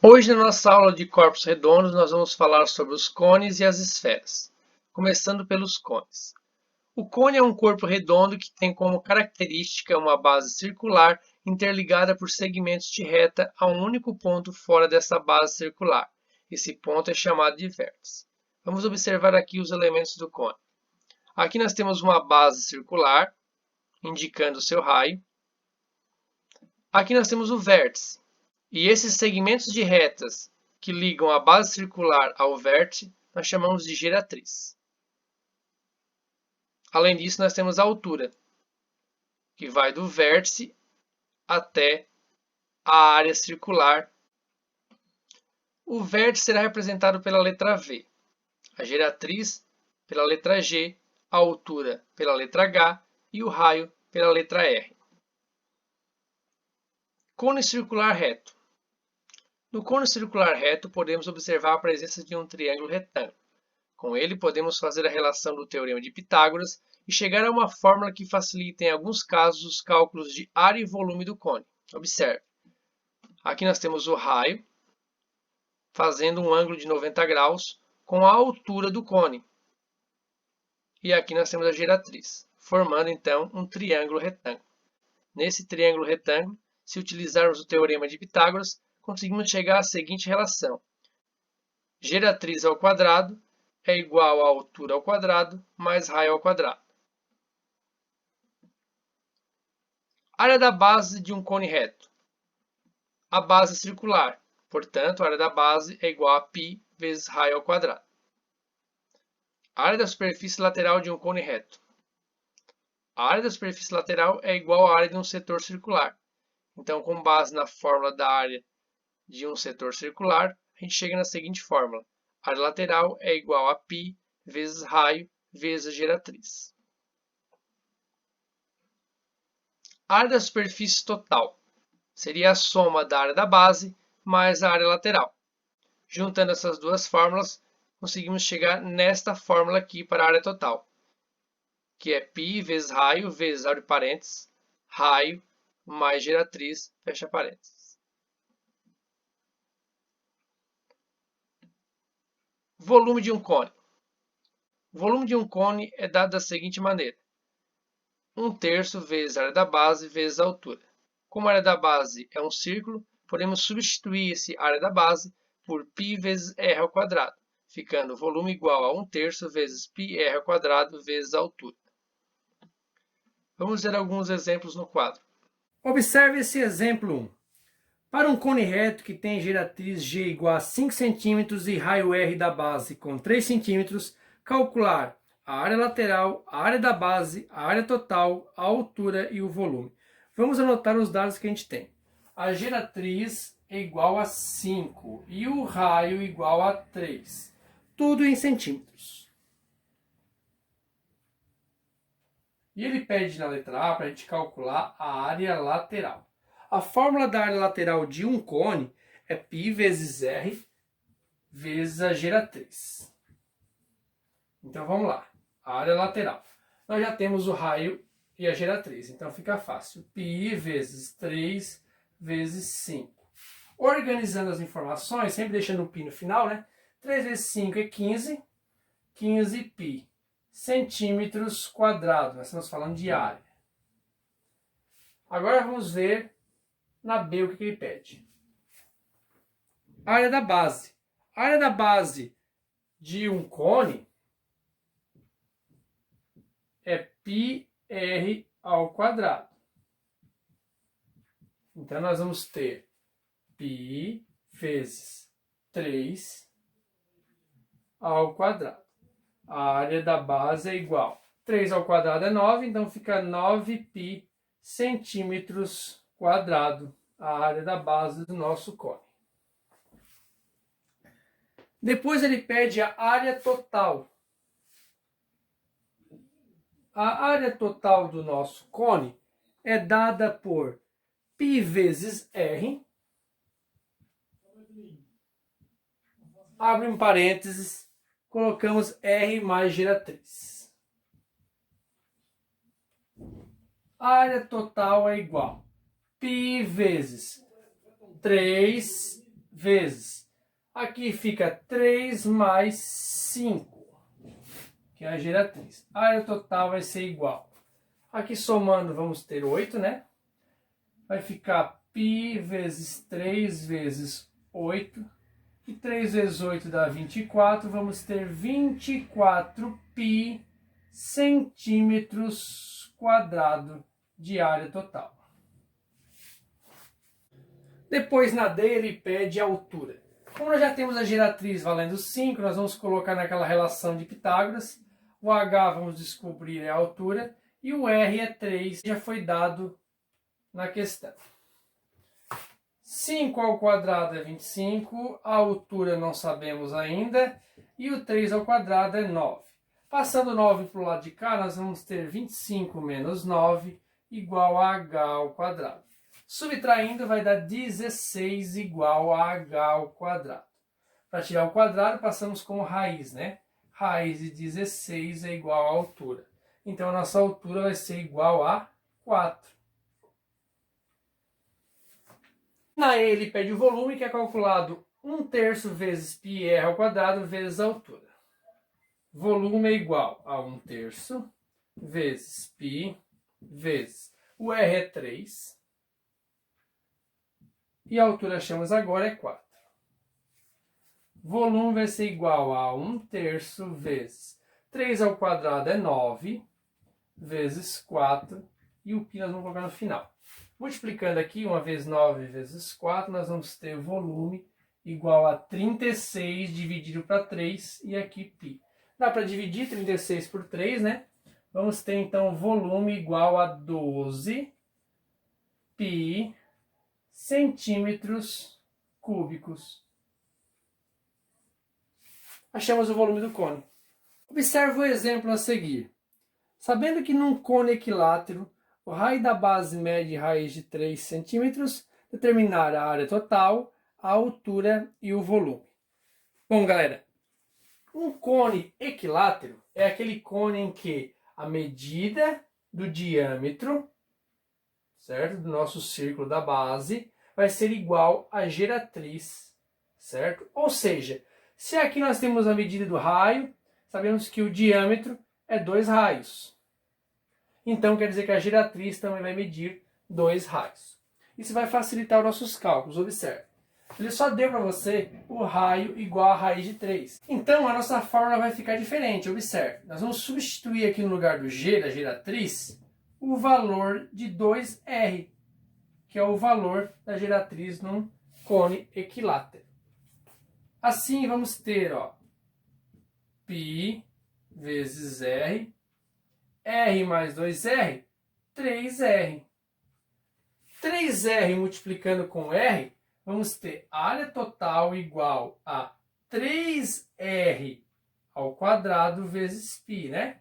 Hoje, na nossa aula de corpos redondos, nós vamos falar sobre os cones e as esferas, começando pelos cones. O cone é um corpo redondo que tem como característica uma base circular interligada por segmentos de reta a um único ponto fora dessa base circular. Esse ponto é chamado de vértice. Vamos observar aqui os elementos do cone. Aqui nós temos uma base circular, indicando o seu raio. Aqui nós temos o vértice. E esses segmentos de retas que ligam a base circular ao vértice, nós chamamos de geratriz. Além disso, nós temos a altura, que vai do vértice até a área circular. O vértice será representado pela letra V, a geratriz pela letra G, a altura pela letra H e o raio pela letra R. Cone circular reto. No cone circular reto, podemos observar a presença de um triângulo retângulo. Com ele, podemos fazer a relação do teorema de Pitágoras e chegar a uma fórmula que facilita, em alguns casos, os cálculos de área e volume do cone. Observe. Aqui nós temos o raio, fazendo um ângulo de 90 graus com a altura do cone. E aqui nós temos a geratriz, formando, então, um triângulo retângulo. Nesse triângulo retângulo, se utilizarmos o teorema de Pitágoras, conseguimos chegar à seguinte relação. Geratriz ao quadrado é igual a altura ao quadrado mais raio ao quadrado. Área da base de um cone reto. A base circular. Portanto, a área da base é igual a π vezes raio ao quadrado. A área da superfície lateral de um cone reto. A área da superfície lateral é igual à área de um setor circular. Então, com base na fórmula da área de um setor circular, a gente chega na seguinte fórmula. A área lateral é igual a π vezes raio vezes geratriz. A área da superfície total seria a soma da área da base mais a área lateral. Juntando essas duas fórmulas, conseguimos chegar nesta fórmula aqui para a área total, que é π vezes raio vezes, abre parênteses, raio mais geratriz, fecha parênteses. Volume de um cone. O volume de um cone é dado da seguinte maneira. 1/3 vezes a área da base vezes a altura. Como a área da base é um círculo, podemos substituir essa área da base por π vezes r ao quadrado, ficando o volume igual a 1/3 vezes πr ao quadrado vezes a altura. Vamos ver alguns exemplos no quadro. Observe esse exemplo 1. Para um cone reto que tem geratriz G igual a 5 cm e raio R da base com 3 cm, calcular a área lateral, a área da base, a área total, a altura e o volume. Vamos anotar os dados que a gente tem. A geratriz é igual a 5 e o raio igual a 3. Tudo em centímetros. E ele pede na letra A para a gente calcular a área lateral. A fórmula da área lateral de um cone é π vezes r vezes a geratriz. Então vamos lá. A área lateral. Nós já temos o raio e a geratriz. Então fica fácil. π vezes 3 vezes 5. Organizando as informações, sempre deixando o π no final, né? 3 vezes 5 é 15. 15 π. Centímetros quadrados. Nós estamos falando de área. Agora vamos ver na B o que ele pede. A área da base. A área da base de um cone é πr ao quadrado. Então nós vamos ter π vezes 3 ao quadrado. A área da base é igual. 3 ao quadrado é 9, então fica 9π centímetros quadrado, a área da base do nosso cone. Depois ele pede a área total. A área total do nosso cone é dada por π vezes r, abre um parênteses, colocamos R mais geratriz. A área total é igual a π vezes 3 vezes. Aqui fica 3 mais 5, que é a geratriz. A área total vai ser igual. Aqui somando vamos ter 8, né? Vai ficar π vezes 3 vezes 8. E 3 vezes 8 dá 24. Vamos ter 24π centímetros quadrados de área total. Depois na D ele pede a altura. Como nós já temos a geratriz valendo 5, nós vamos colocar naquela relação de Pitágoras. O H vamos descobrir a altura e o R é 3, já foi dado na questão. 5 ao quadrado é 25, a altura não sabemos ainda, e o 3 ao quadrado é 9. Passando 9 para o lado de cá, nós vamos ter 25 menos 9 igual a h ao quadrado. Subtraindo vai dar 16 igual a h ao quadrado. Para tirar o quadrado, passamos como raiz, né? Raiz de 16 é igual à altura. Então, a nossa altura vai ser igual a 4. Na E ele pede o volume, que é calculado 1/3 vezes πr ao quadrado vezes a altura. Volume é igual a 1/3 vezes π vezes o R é 3 e a altura achamos agora é 4. Volume vai ser igual a 1/3 vezes 3 ao quadrado é 9 vezes 4 e o π nós vamos colocar no final. Multiplicando aqui, 1 vezes 9 vezes 4, nós vamos ter volume igual a 36 dividido para 3 e aqui π. Dá para dividir 36 por 3, né? Vamos ter então volume igual a 12 π centímetros cúbicos. Achamos o volume do cone. Observe o exemplo a seguir. Sabendo que num cone equilátero, o raio da base mede raiz de 3 centímetros, determinar a área total, a altura e o volume. Bom, galera, um cone equilátero é aquele cone em que a medida do diâmetro, certo, do nosso círculo da base, vai ser igual à geratriz, certo? Ou seja, se aqui nós temos a medida do raio, sabemos que o diâmetro é 2 raios. Então quer dizer que a geratriz também vai medir 2 raios. Isso vai facilitar os nossos cálculos, observe. Ele só deu para você o raio igual a raiz de 3. Então a nossa fórmula vai ficar diferente, observe. Nós vamos substituir aqui no lugar do G, da geratriz, o valor de 2R, que é o valor da geratriz num cone equilátero. Assim vamos ter, ó, π vezes R, R mais 2R, 3R. 3R multiplicando com R, vamos ter área total igual a 3R ao quadrado vezes π, né?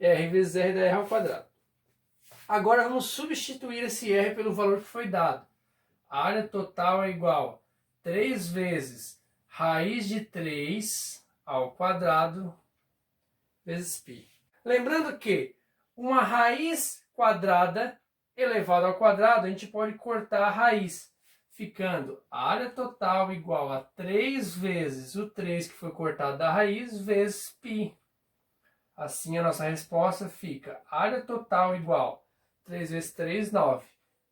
R vezes R dá R ao quadrado. Agora vamos substituir esse R pelo valor que foi dado. A área total é igual a 3 vezes raiz de 3 ao quadrado vezes π. Lembrando que uma raiz quadrada elevado ao quadrado, a gente pode cortar a raiz, ficando a área total igual a 3 vezes o 3 que foi cortado da raiz, vezes π. Assim a nossa resposta fica área total igual a 3 vezes 3, 9.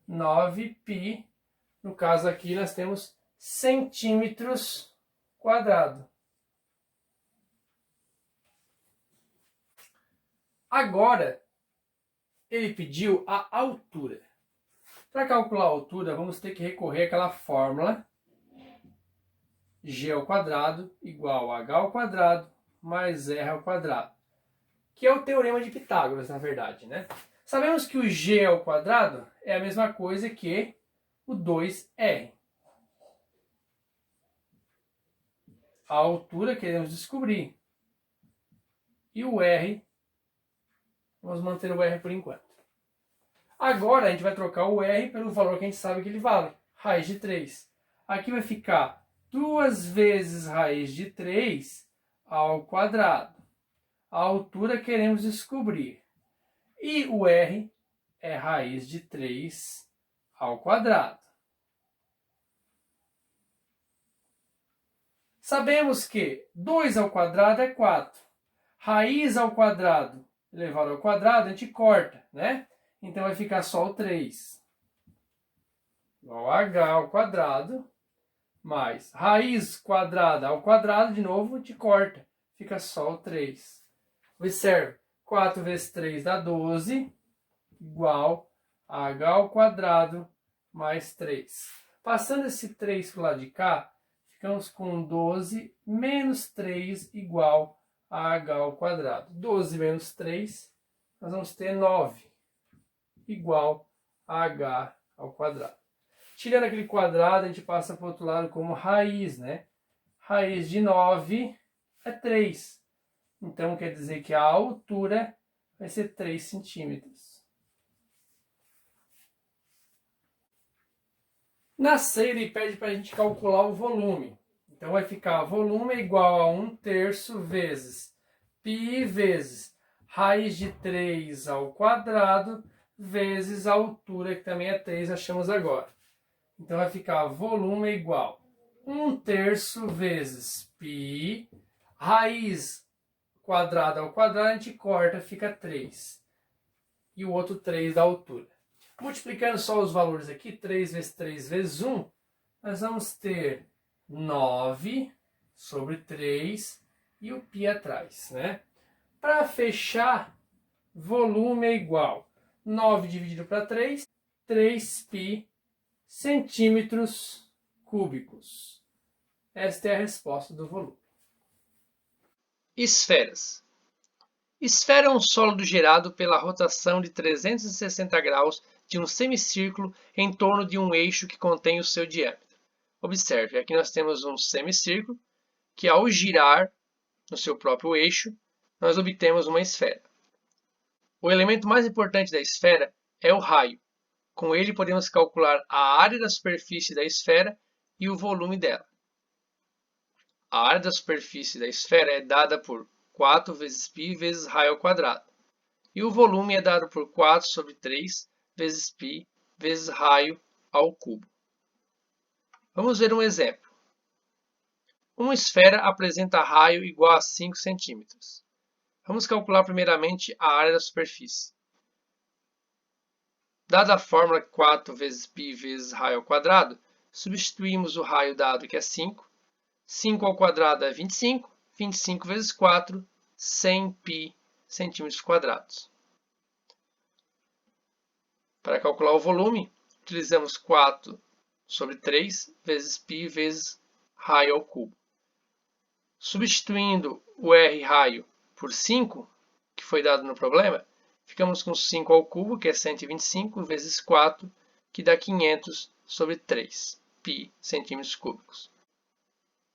9π, no caso aqui nós temos centímetros quadrados. Agora, ele pediu a altura. Para calcular a altura, vamos ter que recorrer àquela fórmula g ao quadrado igual a h ao quadrado mais r ao quadrado, que é o teorema de Pitágoras, na verdade, né? Sabemos que o g ao quadrado é a mesma coisa que o 2r. A altura queremos descobrir. E o r, vamos manter o r por enquanto. Agora a gente vai trocar o r pelo valor que a gente sabe que ele vale, raiz de 3. Aqui vai ficar 2 vezes raiz de 3 ao quadrado. A altura queremos descobrir. E o r é raiz de 3 ao quadrado. Sabemos que 2 ao quadrado é 4. Raiz ao quadrado elevado ao quadrado, a gente corta, né? Então vai ficar só o 3. Igual a h ao quadrado, mais raiz quadrada ao quadrado, de novo, a gente corta. Fica só o 3. Observe, 4 vezes 3 dá 12, igual a h ao quadrado mais 3. Passando esse 3 para o lado de cá, ficamos com 12 menos 3 igual a h ao quadrado. 12 menos 3, nós vamos ter 9, igual a h ao quadrado. Tirando aquele quadrado, a gente passa para o outro lado como raiz, né? Raiz de 9 é 3. Então, quer dizer que a altura vai ser 3 centímetros. Na C, ele pede para a gente calcular o volume. Então, vai ficar volume é igual a 1/3 vezes π vezes raiz de 3 ao quadrado vezes a altura, que também é 3, achamos agora. Então, vai ficar volume é igual a 1/3 vezes π, raiz quadrada ao quadrado, a gente corta, fica 3. E o outro 3 da altura. Multiplicando só os valores aqui, 3 vezes 3 vezes 1, nós vamos ter 9 sobre 3 e o π atrás, né? Para fechar, volume é igual a 9 dividido para 3, 3π centímetros cúbicos. Esta é a resposta do volume. Esferas. Esfera é um sólido gerado pela rotação de 360 graus de um semicírculo em torno de um eixo que contém o seu diâmetro. Observe, aqui nós temos um semicírculo que, ao girar no seu próprio eixo, nós obtemos uma esfera. O elemento mais importante da esfera é o raio. Com ele podemos calcular a área da superfície da esfera e o volume dela. A área da superfície da esfera é dada por 4 vezes π vezes raio ao quadrado. E o volume é dado por 4 sobre 3 vezes π vezes raio ao cubo. Vamos ver um exemplo. Uma esfera apresenta raio igual a 5 centímetros. Vamos calcular primeiramente a área da superfície. Dada a fórmula 4 vezes π vezes raio ao quadrado, substituímos o raio dado, que é 5. 5 ao quadrado é 25. 25 vezes 4, 100 π centímetros quadrados. Para calcular o volume, utilizamos 4 sobre 3 vezes π vezes raio ao cubo. Substituindo o r raio por 5, que foi dado no problema, ficamos com 5 ao cubo, que é 125, vezes 4, que dá 500 sobre 3 π centímetros cúbicos.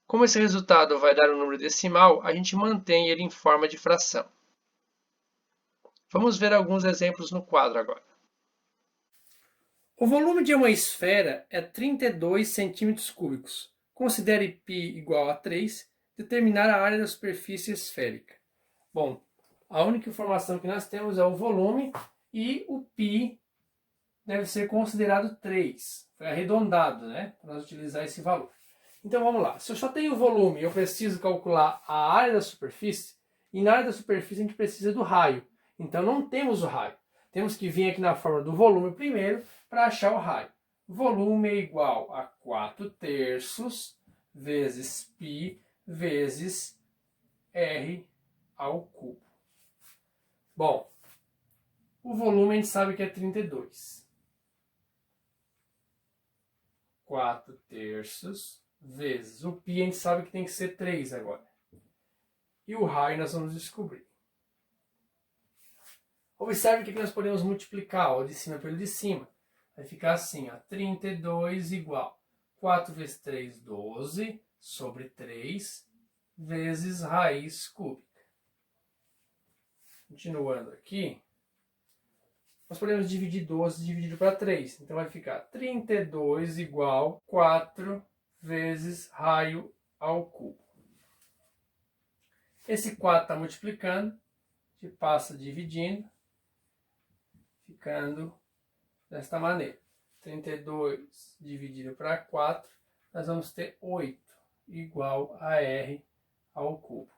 Como esse resultado vai dar um número decimal, a gente mantém ele em forma de fração. Vamos ver alguns exemplos no quadro agora. O volume de uma esfera é 32 centímetros cúbicos. Considere π igual a 3, determinar a área da superfície esférica. Bom, a única informação que nós temos é o volume e o π deve ser considerado 3. Foi arredondado, né? Para nós utilizar esse valor. Então vamos lá. Se eu só tenho o volume e eu preciso calcular a área da superfície, e na área da superfície a gente precisa do raio. Então não temos o raio. Temos que vir aqui na forma do volume primeiro para achar o raio. Volume é igual a 4/3 vezes π vezes r ao cubo. Bom, o volume a gente sabe que é 32. 4/3 vezes o π a gente sabe que tem que ser 3 agora. E o raio nós vamos descobrir. Observe que aqui nós podemos multiplicar o de cima pelo de cima. Vai ficar assim, ó, 32 igual 4 vezes 3, 12, sobre 3, vezes raiz cúbica. Continuando aqui, nós podemos dividir 12 dividido para 3. Então vai ficar 32 igual 4 vezes raio ao cubo. Esse 4 está multiplicando, a gente passa dividindo, ficando desta maneira. 32 dividido para 4, nós vamos ter 8, igual a R ao cubo.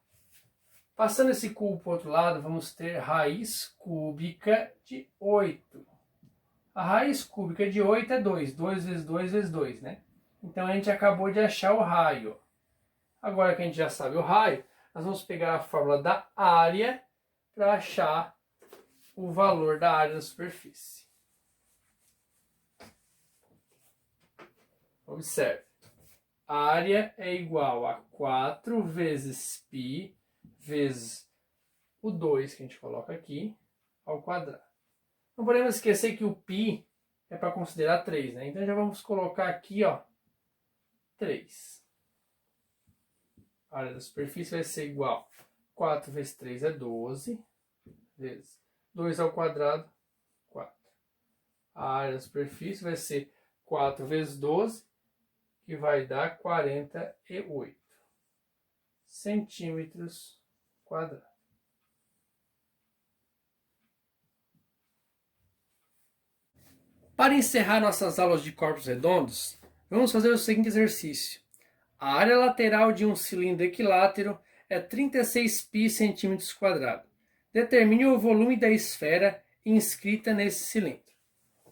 Passando esse cubo para o outro lado, vamos ter raiz cúbica de 8. A raiz cúbica de 8 é 2. 2 vezes 2 vezes 2, né? Então a gente acabou de achar o raio. Agora que a gente já sabe o raio, nós vamos pegar a fórmula da área para achar o valor da área da superfície. Observe. A área é igual a 4 vezes π vezes o 2 que a gente coloca aqui ao quadrado. Não podemos esquecer que o π é para considerar 3, né? Então já vamos colocar aqui, ó, 3. A área da superfície vai ser igual a 4 vezes 3 é 12, vezes 2 ao quadrado, 4. A área da superfície vai ser 4 vezes 12, que vai dar 48 centímetros quadrados. Para encerrar nossas aulas de corpos redondos, vamos fazer o seguinte exercício. A área lateral de um cilindro equilátero é 36 π centímetros quadrados. Determine o volume da esfera inscrita nesse cilindro.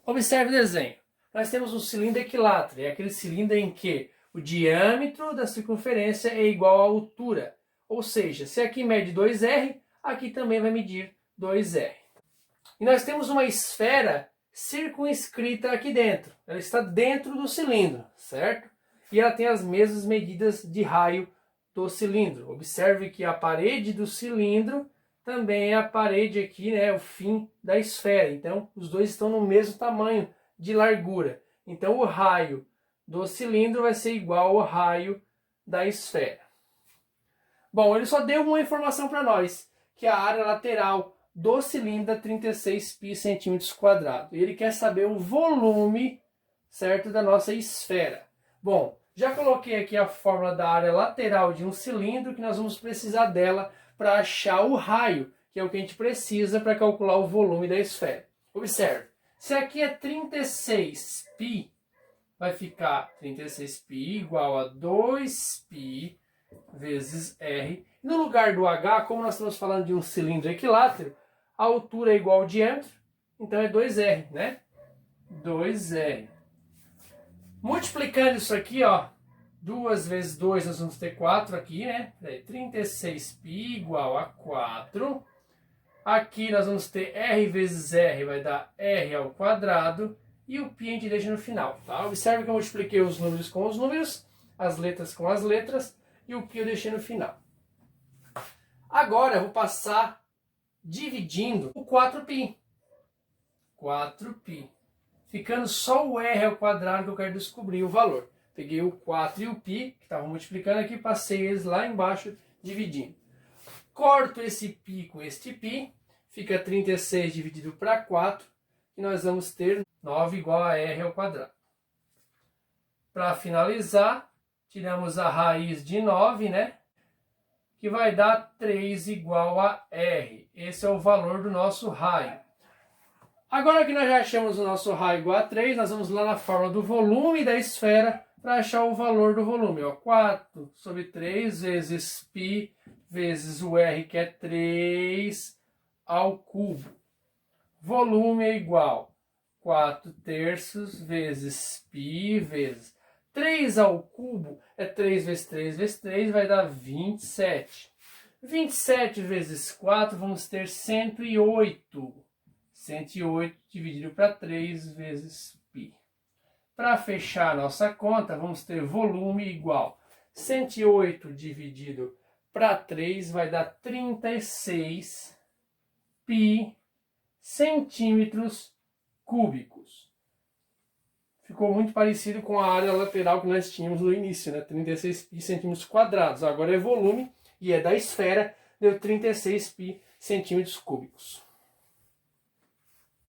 Observe o desenho. Nós temos um cilindro equilátero, é aquele cilindro em que o diâmetro da circunferência é igual à altura. Ou seja, se aqui mede 2R, aqui também vai medir 2R. E nós temos uma esfera circunscrita aqui dentro. Ela está dentro do cilindro, certo? E ela tem as mesmas medidas de raio do cilindro. Observe que a parede do cilindro também é a parede aqui, né, o fim da esfera. Então, os dois estão no mesmo tamanho de largura. Então, o raio do cilindro vai ser igual ao raio da esfera. Bom, ele só deu uma informação para nós, que a área lateral do cilindro é 36 π centímetros quadrados. E ele quer saber o volume, certo, da nossa esfera. Bom, já coloquei aqui a fórmula da área lateral de um cilindro, que nós vamos precisar dela para achar o raio, que é o que a gente precisa para calcular o volume da esfera. Observe, se aqui é 36 π, vai ficar 36 π igual a 2π vezes R. No lugar do H, como nós estamos falando de um cilindro equilátero, a altura é igual ao diâmetro, então é 2R, né? 2R. Multiplicando isso aqui, ó, 2 vezes 2, nós vamos ter 4 aqui, né? 36π igual a 4. Aqui nós vamos ter R vezes R, vai dar R ao quadrado. E o π a gente deixa no final, tá? Observe que eu multipliquei os números com os números, as letras com as letras, e o π eu deixei no final. Agora eu vou passar dividindo o 4π. 4π. Ficando só o R ao quadrado que eu quero descobrir o valor. Peguei o 4 e o π, que estavam multiplicando aqui, passei eles lá embaixo dividindo. Corto esse π com este π, fica 36 dividido para 4, e nós vamos ter 9 igual a R ao quadrado. Para finalizar, tiramos a raiz de 9, né? Que vai dar 3 igual a R. Esse é o valor do nosso raio. Agora que nós já achamos o nosso raio igual a 3, nós vamos lá na fórmula do volume da esfera para achar o valor do volume. Ó, 4 sobre 3 vezes π vezes o R, que é 3, ao cubo. Volume é igual a 4 terços vezes π vezes 3 ao cubo é 3 vezes 3 vezes 3, vai dar 27. 27 vezes 4, vamos ter 108. 108 dividido para 3 vezes π. Para fechar a nossa conta, vamos ter volume igual a 108 dividido para 3, vai dar 36 π centímetros cúbicos. Ficou muito parecido com a área lateral que nós tínhamos no início, né? 36 π centímetros quadrados. Agora é volume e é da esfera, deu 36 π centímetros cúbicos.